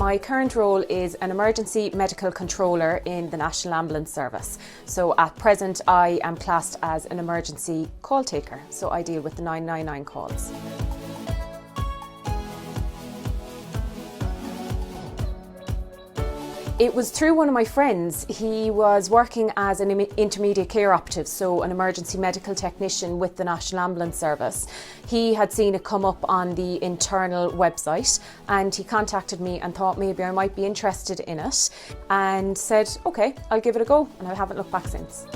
My current role is an emergency medical controller in the National Ambulance Service. So at present I am classed as an emergency call taker, so I deal with the 999 calls. It was through one of my friends. He was working as an intermediate care operative, so an emergency medical technician with the National Ambulance Service. He had seen it come up on the internal website and he contacted me and thought maybe I might be interested in it and said, okay, I'll give it a go, and I haven't looked back since.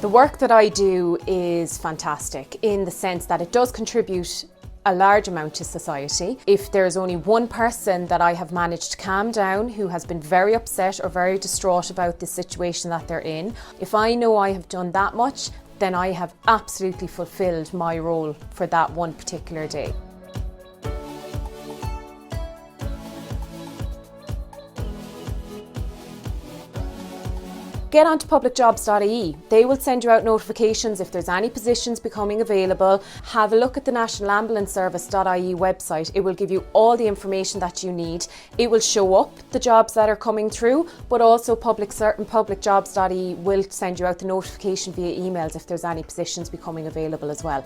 The work that I do is fantastic in the sense that it does contribute a large amount to society. If there's only one person that I have managed to calm down who has been very upset or very distraught about the situation that they're in, if I know I have done that much, then I have absolutely fulfilled my role for that one particular day. Get onto publicjobs.ie. They will send you out notifications if there's any positions becoming available. Have a look at the National Ambulance Service.ie website. It will give you all the information that you need. It will show up the jobs that are coming through, but also publicjobs.ie will send you out the notification via emails if there's any positions becoming available as well.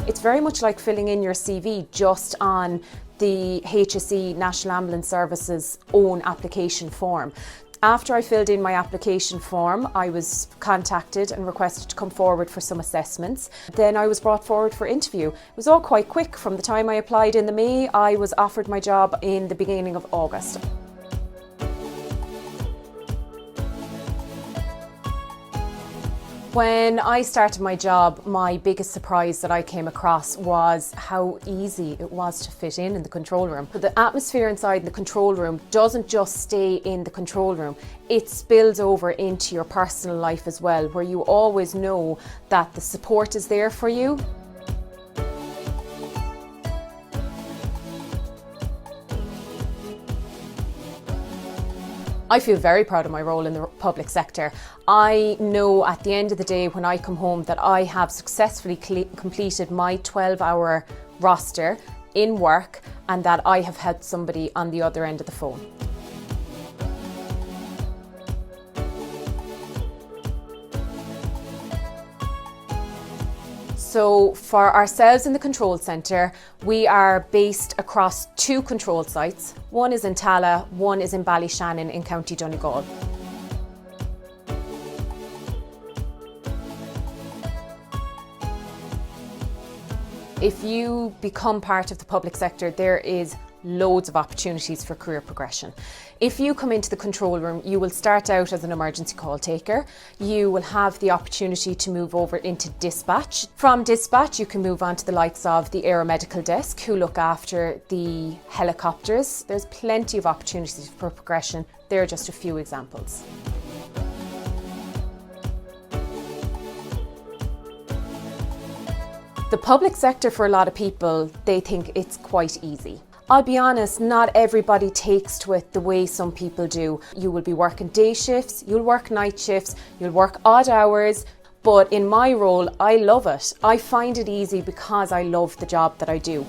It's very much like filling in your CV just on the HSE National Ambulance Service's own application form. After I filled in my application form, I was contacted and requested to come forward for some assessments. Then I was brought forward for interview. It was all quite quick. From the time I applied in the May, I was offered my job in the beginning of August. When I started my job, my biggest surprise that I came across was how easy it was to fit in the control room. But the atmosphere inside the control room doesn't just stay in the control room, it spills over into your personal life as well, where you always know that the support is there for you. I feel very proud of my role in the public sector. I know at the end of the day when I come home that I have successfully completed my 12-hour roster in work and that I have helped somebody on the other end of the phone. So for ourselves in the control centre, we are based across 2 control sites. One is in Tallaght, one is in Ballyshannon in County Donegal. If you become part of the public sector, there is loads of opportunities for career progression. If you come into the control room, you will start out as an emergency call taker. You will have the opportunity to move over into dispatch. From dispatch, you can move on to the likes of the aeromedical desk, who look after the helicopters. There's plenty of opportunities for progression. There are just a few examples. The public sector, for a lot of people, they think it's quite easy. I'll be honest, not everybody takes to it the way some people do. You will be working day shifts, you'll work night shifts, you'll work odd hours, but in my role, I love it. I find it easy because I love the job that I do.